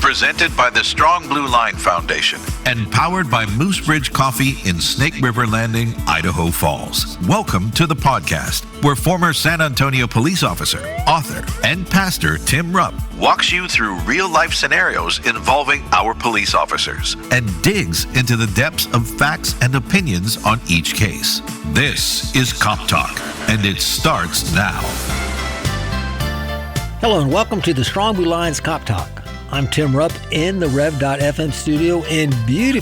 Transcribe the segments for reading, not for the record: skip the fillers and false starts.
presented by the Strong Blue Line Foundation and powered by Moose Ridge Coffee in Snake River Landing, Idaho Falls. Welcome to the podcast, where former San Antonio police officer, author, and pastor Tim Rupp walks you through real-life scenarios involving our police officers and digs into the depths of facts and opinions on each case. This is Cop Talk, and it starts now. Hello and welcome to the Strong Blue Line's Cop Talk. I'm Tim Rupp in the Rev.FM studio in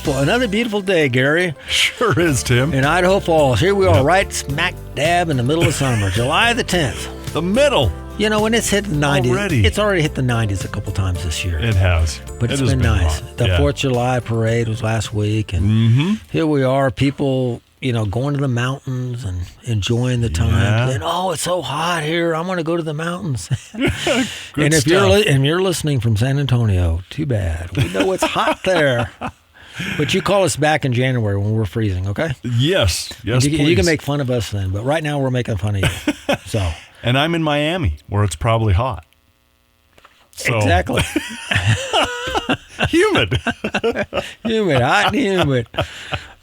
another beautiful day, Gary. Sure is, Tim. In Idaho Falls. Here we are, right smack dab in the middle of summer, July the 10th. The middle. You know, when it's hit the 90s. Already. It's already hit the 90s a couple times this year. It has. But it's been nice. Hot. The 4th of July parade was last week, and here we are, people, you know, going to the mountains and enjoying the time. Yeah. And, oh, it's so hot here. I want to go to the mountains. Good and if stuff. you're listening from San Antonio, too bad. We know it's hot there. But you call us back in January when we're freezing, okay? Yes, you please. can make fun of us then, but right now we're making fun of you. So. And I'm in Miami, where it's probably hot. So. Exactly. Humid. Hot and humid.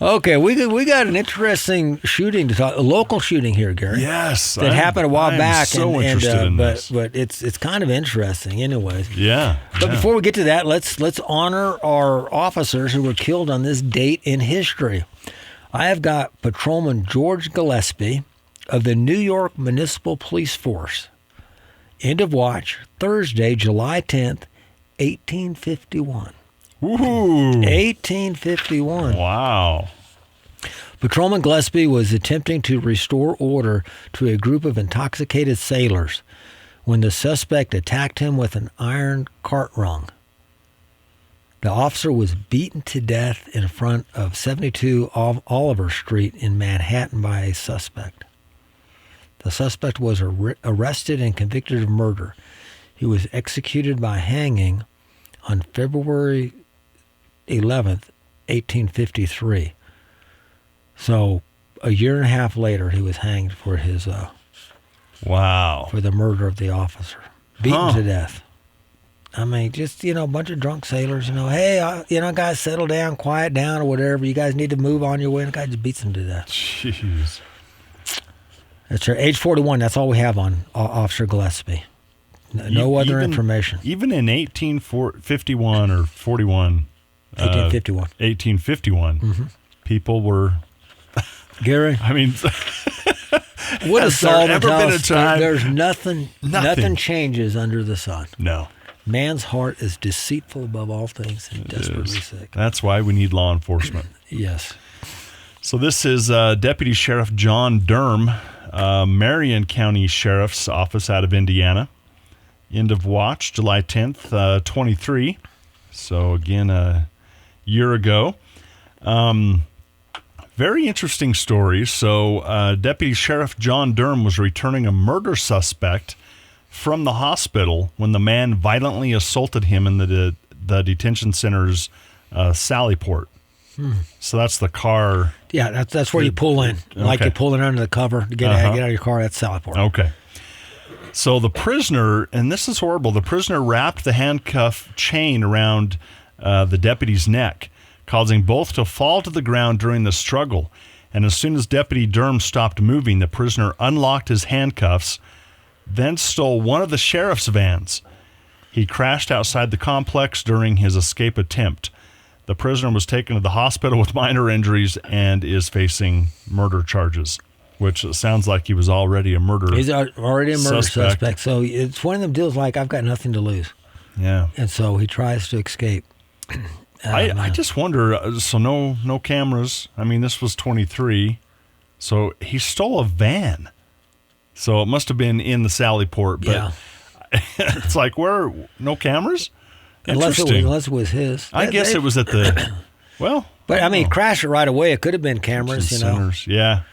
Okay, we got an interesting shooting to talk. A local shooting here, Gary. Yes, that happened a while back. So interested in this. But it's kind of interesting, anyways. Yeah. But before we get to that, let's honor our officers who were killed on this date in history. I have got Patrolman George Gillespie of the New York Municipal Police Force. End of watch, Thursday, July 10th, 1851. Woohoo! 1851. Wow. Patrolman Gillespie was attempting to restore order to a group of intoxicated sailors when the suspect attacked him with an iron cart rung. The officer was beaten to death in front of 72 Oliver Street in Manhattan by a suspect. The suspect was arrested and convicted of murder. He was executed by hanging on February 11th, 1853. So a year and a half later, he was hanged for his Wow. for the murder of the officer, beaten to death. I mean, just, you know, a bunch of drunk sailors, you know, hey, guys, settle down, quiet down, or whatever. You guys need to move on your way. And the guy just beats them to death. Jeez. That's her age 41. That's all we have on Officer Gillespie. No other information. Even in 1851 or 41. 1851. 1851. People were. Gary. I mean. What has there ever been a time? There's nothing changes under the sun. No. Man's heart is deceitful above all things and desperately sick. That's why we need law enforcement. Yes. So this is Deputy Sheriff John Durham, Marion County Sheriff's Office out of Indiana. End of watch, July 10th, 23. So again, a year ago. Very interesting story. So Deputy Sheriff John Durham was returning a murder suspect from the hospital when the man violently assaulted him in the detention center's Sallyport. So that's the car. Yeah, that's where you pull in. Like you're pulling under the cover to get out of your car. That's Sallyport. Okay. So the prisoner, and this is horrible, the prisoner wrapped the handcuff chain around the deputy's neck, causing both to fall to the ground during the struggle. And as soon as Deputy Durham stopped moving, the prisoner unlocked his handcuffs, then stole one of the sheriff's vans. He crashed outside the complex during his escape attempt. The prisoner was taken to the hospital with minor injuries and is facing murder charges, which sounds like he was already a murder He's already a murder suspect. So it's one of them deals like, I've got nothing to lose. Yeah. And so he tries to escape. I just wonder, so no cameras. I mean, this was 23. So he stole a van. So it must have been in the Sallyport. But yeah. It's like, no cameras? Unless it was his. I guess it was at the, well. But I mean, crash it right away. It could have been cameras, you know. Centers. Yeah.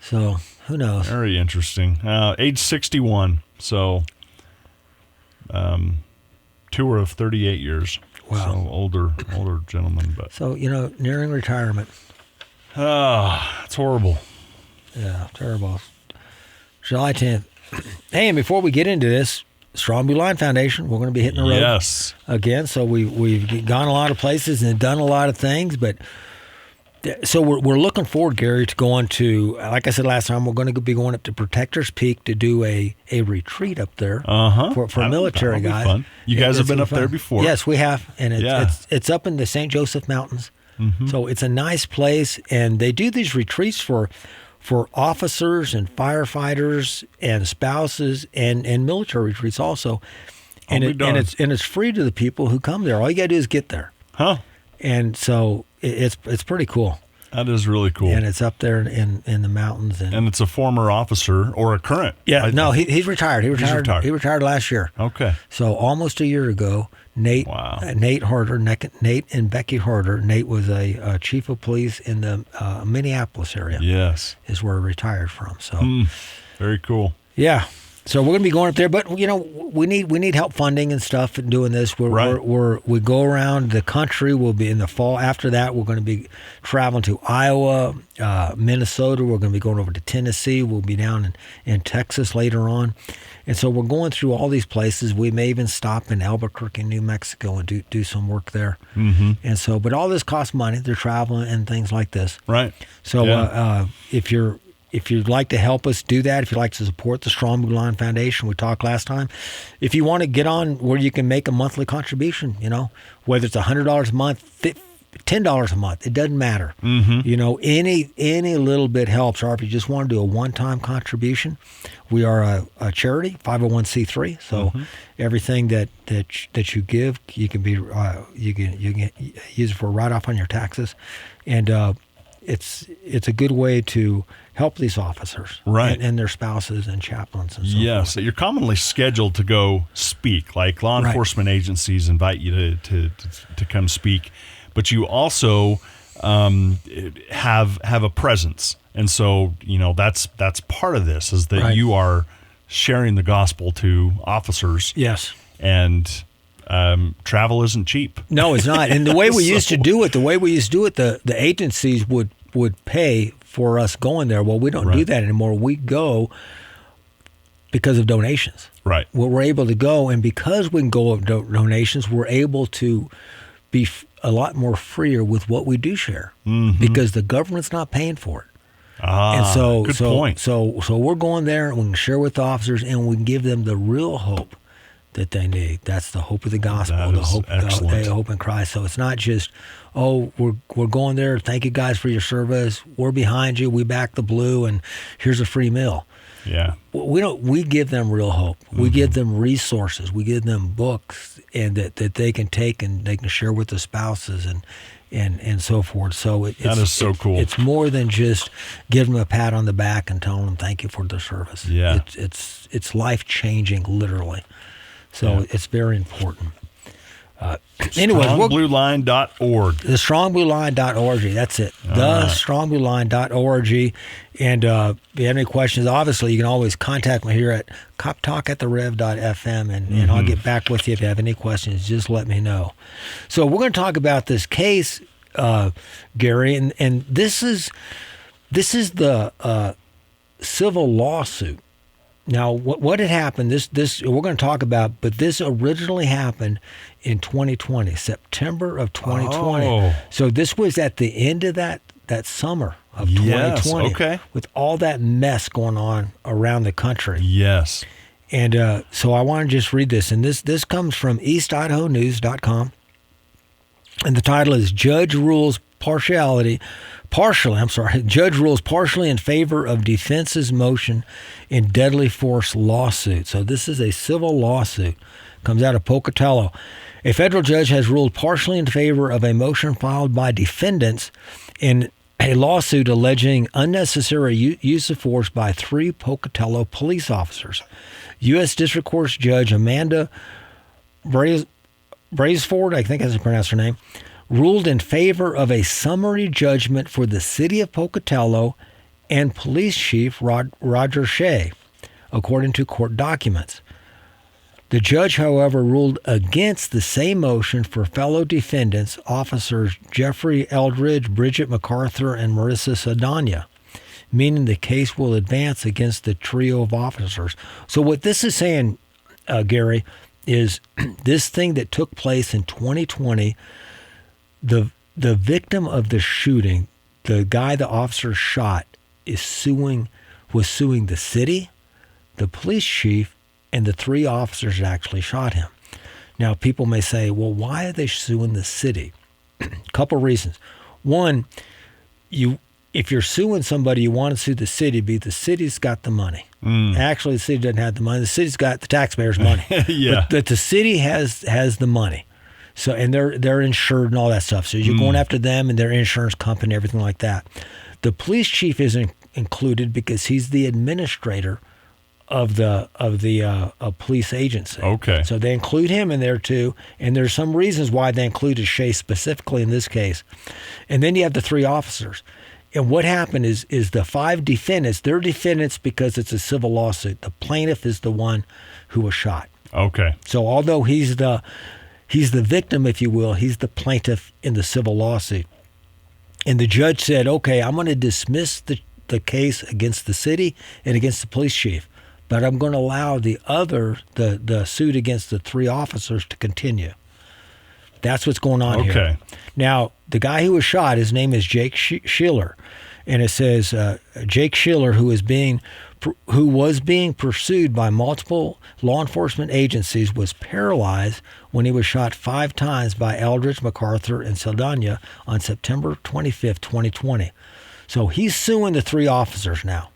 So who knows? Very interesting. Age 61. So tour of 38 years. Wow. So older gentleman. But so, you know, nearing retirement. It's horrible. Yeah, terrible. July 10th. Hey, and before we get into this, Strong Blue Line Foundation, we're going to be hitting the road Yes. again. So we've gone a lot of places and done a lot of things, but so we're looking forward, Gary, to going to, like I said last time, we're going to be going up to Protector's Peak to do a retreat up there for military guys. Fun. You guys have been up there before. Yes, we have, and it's up in the St. Joseph Mountains. So it's a nice place, and they do these retreats for officers and firefighters and spouses and military retreats also. And it's free to the people who come there. All you got to do is get there. Huh. And so it's pretty cool. That is really cool. And it's up there in the mountains. And it's a former officer or a current. Yeah, he's retired. He retired last year. Okay. So almost a year ago, Nate Harder, Nate and Becky Harder. Nate was a chief of police in the Minneapolis area. Yes. Is where he retired from. So very cool. Yeah. So we're going to be going up there, but we need help funding and stuff and doing this. We go around the country. We'll be in the fall. After that, we're going to be traveling to Iowa, Minnesota. We're going to be going over to Tennessee. We'll be down in Texas later on, and so we're going through all these places. We may even stop in Albuquerque, New Mexico, and do some work there. And so, but all this costs money. They're traveling and things like this. Right. So if you'd like to help us do that, if you'd like to support the Strong Blue Line Foundation, we talked last time. If you want to get on where you can make a monthly contribution, whether it's $100 a month, $10 a month, it doesn't matter. Any little bit helps. Or if you just want to do a one-time contribution, we are a charity, 501c3. So everything that you give, you can you can use it for a write-off on your taxes, and it's a good way to help these officers, right, and their spouses and chaplains and so yes, forth. You're commonly scheduled to go speak. Like law enforcement agencies invite you to come speak, but you also have a presence, and so that's part of this is that you are sharing the gospel to officers. Yes, and travel isn't cheap. No, it's not. And the way we used to do it, the agencies would pay for us going there. Well, we don't do that anymore. We go because of donations. Right. Well, we're able to go, and because we can go with donations, we're able to be a lot more freer with what we do share because the government's not paying for it. And so, good point. So we're going there, and we can share with the officers, and we can give them the real hope that they need. That's the hope of the gospel, the hope in Christ. So it's not just, we're going there. Thank you guys for your service. We're behind you. We back the blue, and here's a free meal. Yeah. We give them real hope. We give them resources. We give them books, and that they can take and they can share with the spouses and so forth. So that is so cool. It's more than just give them a pat on the back and tell them thank you for their service. Yeah. It's life changing, literally. So it's very important. Anyways, StrongBlueLine.org. The StrongBlueLine.org. That's it. StrongBlueLine.org. And if you have any questions, obviously you can always contact me here at coptalk@therev.fm, and I'll get back with you if you have any questions. Just let me know. So we're going to talk about this case, Gary, and this is the civil lawsuit. Now, what had happened, this we're going to talk about, but this originally happened in 2020, September of 2020. Oh. So this was at the end of that summer of 2020, okay, with all that mess going on around the country. Yes. And so I want to just read this, and this comes from EastIdahoNews.com, and the title is Judge rules partially in favor of defense's motion in deadly force lawsuit. So this is a civil lawsuit. Comes out of Pocatello. A federal judge has ruled partially in favor of a motion filed by defendants in a lawsuit alleging unnecessary use of force by 3 Pocatello police officers. U.S. District Court Judge Amanda Braisford, I think that's how you pronounce her name, ruled in favor of a summary judgment for the city of Pocatello and police chief Roger Shea, according to court documents. The judge, however, ruled against the same motion for fellow defendants, officers Jeffrey Eldridge, Bridget MacArthur, and Marissa Sadania, meaning the case will advance against the trio of officers. So what this is saying, Gary, is this thing that took place in 2020. The victim of the shooting, the guy the officer shot, was suing the city, the police chief, and the 3 officers that actually shot him. Now, people may say, well, why are they suing the city? A couple reasons. One, if you're suing somebody, you want to sue the city because the city's got the money. Actually, the city doesn't have the money. The city's got the taxpayers' money. Yeah. But the city has the money. So, and they're insured and all that stuff. So you're going after them and their insurance company, everything like that. The police chief isn't included because he's the administrator of the police agency. Okay. So they include him in there too, and there's some reasons why they included Shea specifically in this case. And then you have the 3 officers. And what happened is the 5 defendants, they're defendants because it's a civil lawsuit. The plaintiff is the one who was shot. Okay. So although he's the victim, if you will, he's the plaintiff in the civil lawsuit. And the judge said, okay, I'm going to dismiss the case against the city and against the police chief, but I'm going to allow the suit against the 3 officers to continue. That's what's going on here. Okay. Now, the guy who was shot, his name is Jake Schiller, and it says Jake Schiller, who was being pursued by multiple law enforcement agencies, was paralyzed when he was shot 5 times by Eldridge, MacArthur, and Saldana on September 25th, 2020. So he's suing the 3 officers now.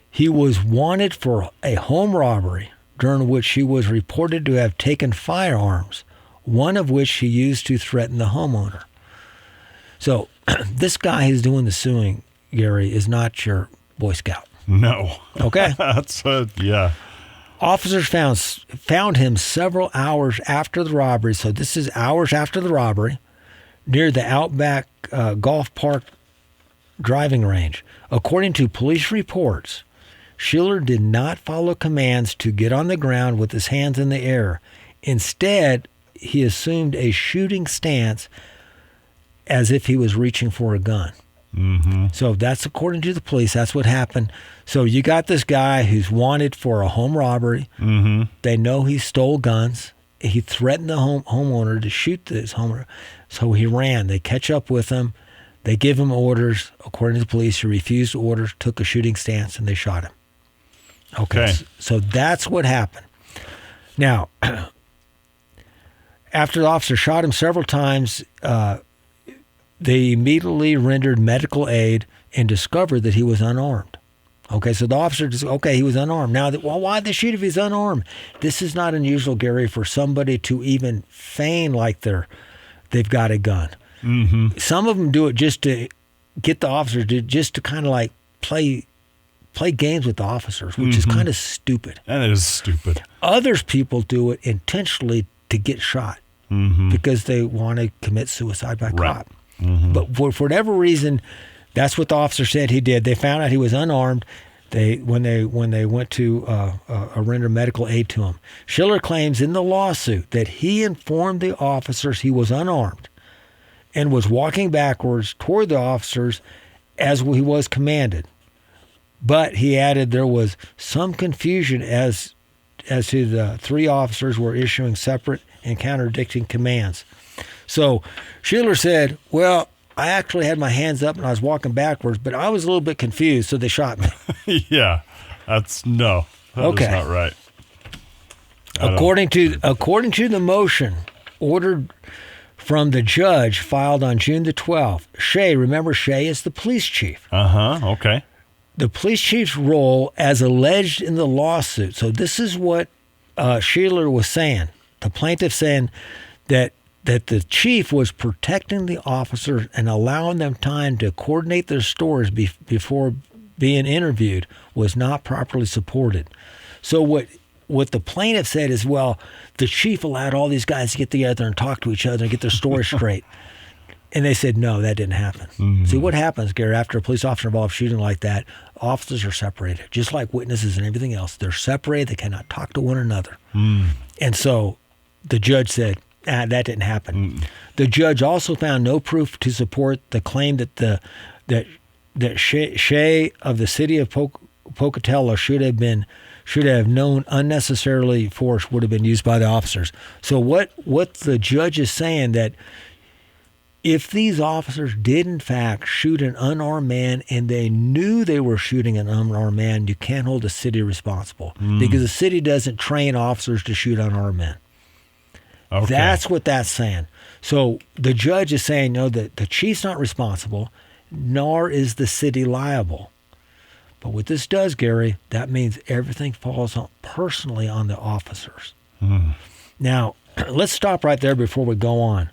He was wanted for a home robbery during which he was reported to have taken firearms, one of which he used to threaten the homeowner. So this guy who's doing the suing, Gary, is not your Boy Scout. No. Okay? That's yeah. Officers found him several hours after the robbery, so this is hours after the robbery, near the Outback Golf Park driving range. According to police reports, Schiller did not follow commands to get on the ground with his hands in the air. Instead, he assumed a shooting stance as if he was reaching for a gun. Mm-hmm. So that's according to the police. That's what happened. So you got this guy who's wanted for a home robbery. Mm-hmm. They know he stole guns. He threatened the homeowner to shoot this homeowner. So he ran. They catch up with him. They give him orders. According to the police, he refused orders, took a shooting stance, and they shot him. Okay. So that's what happened. Now, after the officer shot him several times, they immediately rendered medical aid and discovered that he was unarmed. Okay, so the officer just, he was unarmed. Now, why'd they shoot if he's unarmed? This is not unusual, Gary, for somebody to even feign like they've got a gun. Mm-hmm. Some of them do it just to get the officers to kind of like play games with the officers, which is kind of stupid. That is stupid. Others people do it intentionally to get shot because they want to commit suicide by cop. Mm-hmm. But for whatever reason, that's what the officer said he did. They found out he was unarmed. When they went to render medical aid to him. Schiller claims in the lawsuit that he informed the officers he was unarmed and was walking backwards toward the officers as he was commanded. But he added there was some confusion as to the 3 officers were issuing separate and contradicting commands. So Schiller said, well, I actually had my hands up and I was walking backwards, but I was a little bit confused, so they shot me. Yeah, that is not right. According to the motion ordered from the judge filed on June the 12th, remember Shea is the police chief. Okay. The police chief's role as alleged in the lawsuit. So this is what Schiller was saying. The plaintiff saying that the chief was protecting the officers and allowing them time to coordinate their stories before being interviewed was not properly supported. So what the plaintiff said is, well, the chief allowed all these guys to get together and talk to each other and get their stories straight. And they said, no, that didn't happen. Mm-hmm. See, what happens, Gary, after a police officer involved shooting like that, officers are separated, just like witnesses and everything else. They're separated. They cannot talk to one another. And so the judge said, that didn't happen. The judge also found no proof to support the claim that Shea of the city of Pocatello should have been should have known unnecessarily force would have been used by the officers. So what the judge is saying, that if these officers did in fact shoot an unarmed man and they knew they were shooting an unarmed man, you can't hold the city responsible because the city doesn't train officers to shoot unarmed men. Okay. That's what that's saying. So the judge is saying, no, that the chief's not responsible, nor is the city liable. But what this does, Gary, that means everything falls personally on the officers. Now, let's stop right there before we go on.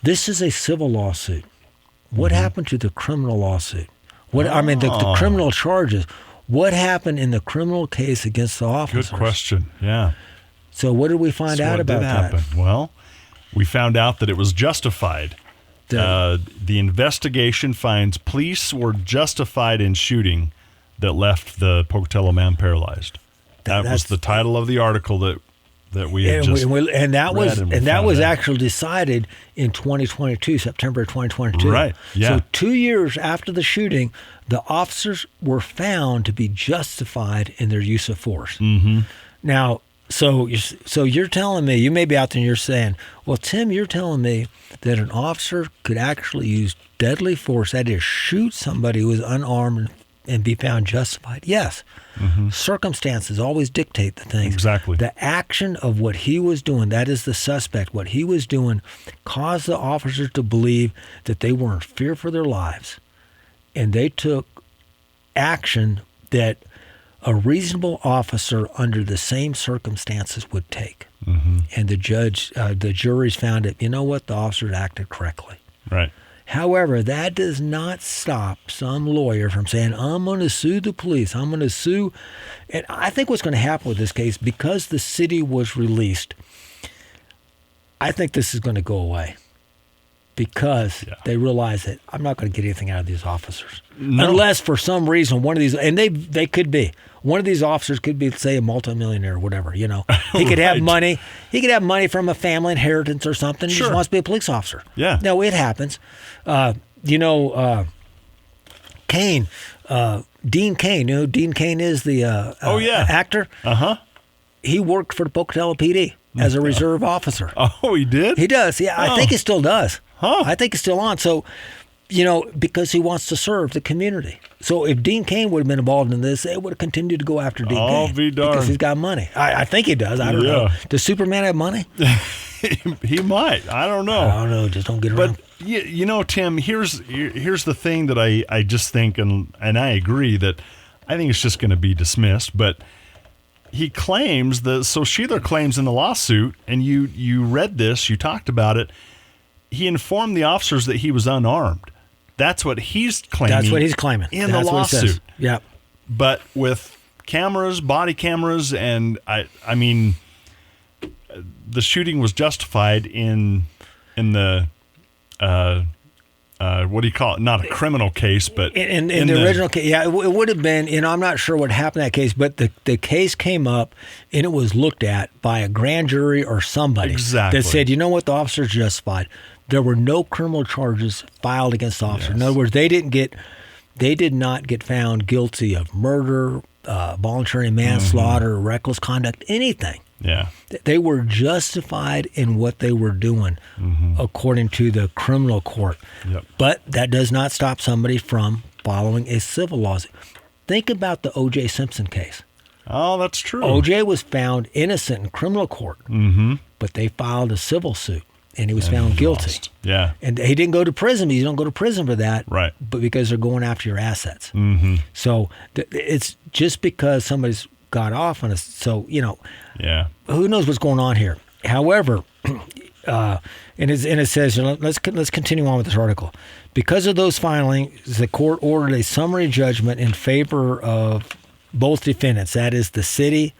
This is a civil lawsuit. What happened to the criminal lawsuit? The criminal charges. What happened in the criminal case against the officers? Good question. Yeah. So what did we find out about that? Well, we found out that it was justified. The investigation finds police were justified in shooting that left the Pocatello man paralyzed. That was the title of the article that we had just read. And that was actually decided in 2022, September 2022. Right, yeah. So 2 years after the shooting, the officers were found to be justified in their use of force. Now, so you're telling me, you may be out there and you're saying, well, Tim, you're telling me that an officer could actually use deadly force, that is, shoot somebody who is unarmed and be found justified? Yes. Circumstances always dictate the things. Exactly. The action of what he was doing, that is the suspect, what he was doing, caused the officers to believe that they were in fear for their lives. And they took action that a reasonable officer under the same circumstances would take. And the juries found it, you know what, the officers acted correctly. Right. However, that does not stop some lawyer from saying, I'm going to sue the police. I'm going to sue. And I think what's going to happen with this case, because the city was released, I think this is going to go away. Because they realize that I'm not going to get anything out of these officers. No. Unless for some reason one of these, and they could be, one of these officers could be, say, a multimillionaire or whatever, you know. He could have money. He could have money from a family inheritance or something. He just wants to be a police officer. Yeah. No, it happens. Kane, Dean Kane, you know who Dean Kane is, the actor? He worked for the Pocatello PD as a reserve officer. Oh, he did? He does, yeah. I think he still does. Huh. I think he's still on. So, you know, because he wants to serve the community. So if Dean Kane would have been involved in this, they would have continued to go after Dean Kane. I'll be darned. Because he's got money. I think he does. I don't know. Does Superman have money? He might. I don't know. I don't know. Just don't get around. But, you know, Tim, here's the thing that I just think, and I agree, that I think it's just going to be dismissed, but he claims so Sheeler claims in the lawsuit, and you read this, you talked about it, he informed the officers that he was unarmed. That's what he's claiming. That's what he's claiming. In the lawsuit. Yeah. But with cameras, body cameras, and I mean, the shooting was justified in the what do you call it? Not a criminal case, but in the original case, yeah, it would have been. You know, I'm not sure what happened in that case, but the case came up and it was looked at by a grand jury or somebody that said, you know what, the officer's justified. There were no criminal charges filed against the officer. Yes. In other words, they did not get found guilty of murder, voluntary manslaughter, reckless conduct, anything. Yeah. They were justified in what they were doing, according to the criminal court. Yep. But that does not stop somebody from following a civil lawsuit. Think about the O.J. Simpson case. Oh, that's true. O.J. was found innocent in criminal court, but they filed a civil suit, and he was found guilty. Lost. Yeah. And he didn't go to prison. You don't go to prison for that. Right. But because they're going after your assets. So it's just because somebody's got off on us. So, you know, who knows what's going on here. However, and it says, let's continue on with this article. Because of those filings, the court ordered a summary judgment in favor of both defendants, that is the city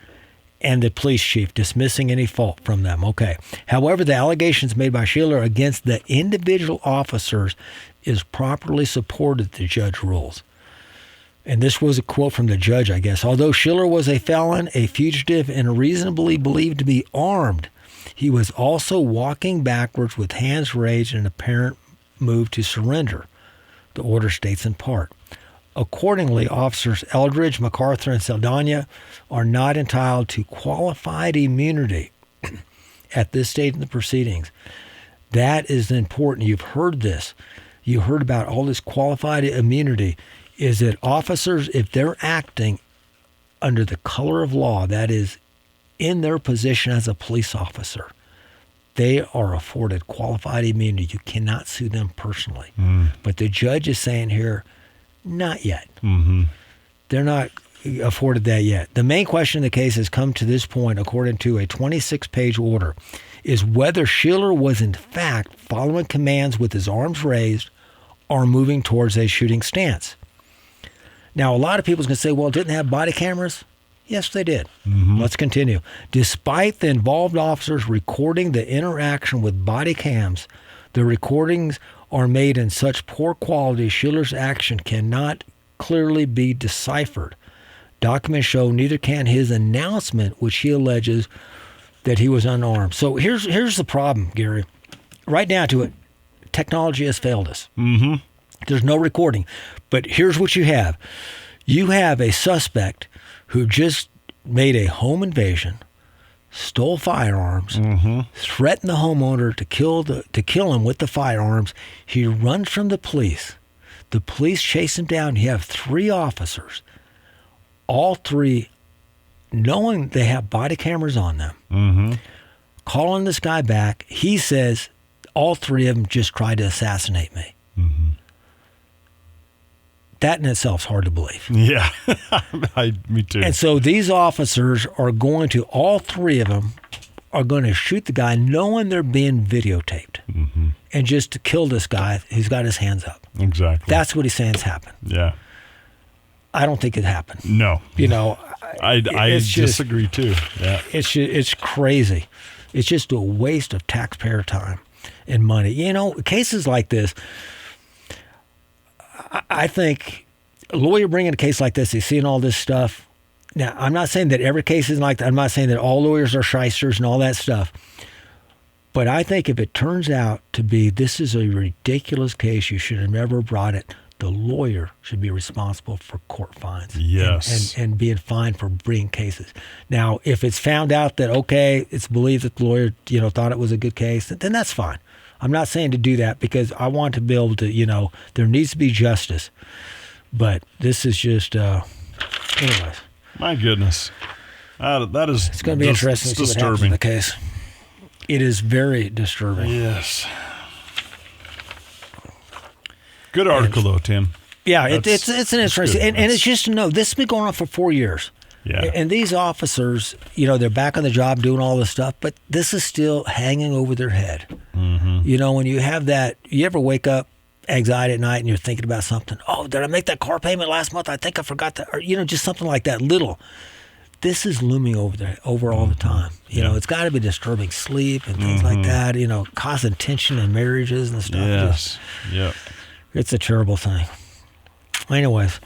and the police chief, dismissing any fault from them. Okay. However, the allegations made by Sheeler against the individual officers is properly supported, the judge rules. And this was a quote from the judge, I guess. Although Sheeler was a felon, a fugitive, and reasonably believed to be armed, he was also walking backwards with hands raised in an apparent move to surrender. The order states in part, Accordingly, Officers Eldridge, MacArthur, and Saldana are not entitled to qualified immunity at this stage in the proceedings. That is important. You've heard this. You heard about all this qualified immunity. Is that officers, if they're acting under the color of law, that is in their position as a police officer, they are afforded qualified immunity. You cannot sue them personally. But the judge is saying here, not yet. They're not afforded that yet. The main question in the case has come to this point, according to a 26-page order, is whether Schiller was in fact following commands with his arms raised or moving towards a shooting stance. Now, a lot of people's going to say, well, didn't they have body cameras? Yes, they did. Let's continue. Despite the involved officers recording the interaction with body cams, the recordings are made in such poor quality, Schiller's action cannot clearly be deciphered. Documents show neither can his announcement, which he alleges that he was unarmed. So here's the problem, Gary. Right down to it, technology has failed us. There's no recording. But here's what you have. You have a suspect who just made a home invasion, stole firearms, threatened the homeowner to kill him with the firearms. He runs from the police. The police chase him down. You have 3 officers, all 3 knowing they have body cameras on them, calling this guy back. He says all 3 of them just tried to assassinate me. That in itself is hard to believe. Yeah, me too. And so these officers are going to, all 3 of them are going to shoot the guy knowing they're being videotaped and just to kill this guy who's got his hands up. Exactly. That's what he's saying has happened. Yeah. I don't think it happened. No. You know, I disagree too. Yeah. It's crazy. It's just a waste of taxpayer time and money. You know, cases like this, I think a lawyer bringing a case like this, he's seeing all this stuff. Now, I'm not saying that every case is like that. I'm not saying that all lawyers are shysters and all that stuff. But I think if it turns out to be this is a ridiculous case, you should have never brought it, the lawyer should be responsible for court fines. Yes. And being fined for bringing cases. Now, if it's found out that, okay, it's believed that the lawyer, thought it was a good case, then that's fine. I'm not saying to do that because I want to be able to, there needs to be justice. But this is just, anyways. My goodness. That is It's going to be interesting to see what happens in the case. It is very disturbing. Yes. Good article, though, Tim. Yeah, it's an interesting, and it's just to know, this has been going on for 4 years. Yeah. And these officers, they're back on the job doing all this stuff, but this is still hanging over their head. When you have that, you ever wake up anxiety at night and you're thinking about something? Oh, did I make that car payment last month? I think I forgot that. Or, just something like that little. This is looming over all the time. It's got to be disturbing sleep and things like that, causing tension in marriages and stuff. Yes. Yep. It's a terrible thing. Anyways,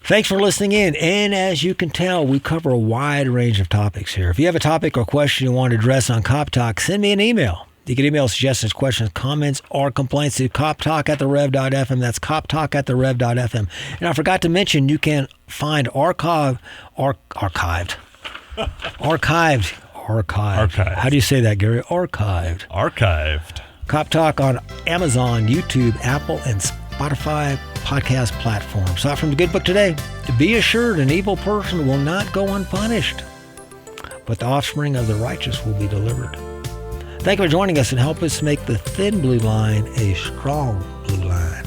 thanks for listening in. And as you can tell, we cover a wide range of topics here. If you have a topic or question you want to address on Cop Talk, send me an email. You can email suggestions, questions, comments, or complaints to coptalk@therev.fm. That's coptalk@therev.fm. And I forgot to mention, you can find archived. How do you say that, Gary? Archived. Cop Talk on Amazon, YouTube, Apple, and Spotify podcast platforms. Aside from the good book today, be assured an evil person will not go unpunished, but the offspring of the righteous will be delivered. Thank you for joining us and help us make the thin blue line a strong blue line.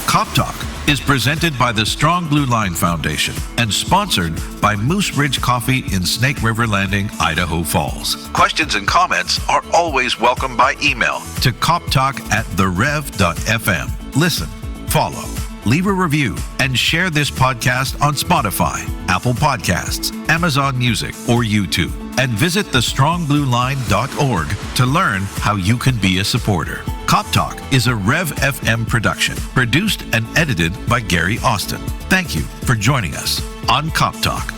Cop Talk is presented by the Strong Blue Line Foundation and sponsored by Moose Ridge Coffee in Snake River Landing, Idaho Falls. Questions and comments are always welcome by email to coptalk@therev.fm. Listen, follow, leave a review, and share this podcast on Spotify, Apple Podcasts, Amazon Music, or YouTube. And visit thestrongblueline.org to learn how you can be a supporter. Cop Talk is a Rev FM production, produced and edited by Gary Austin. Thank you for joining us on Cop Talk.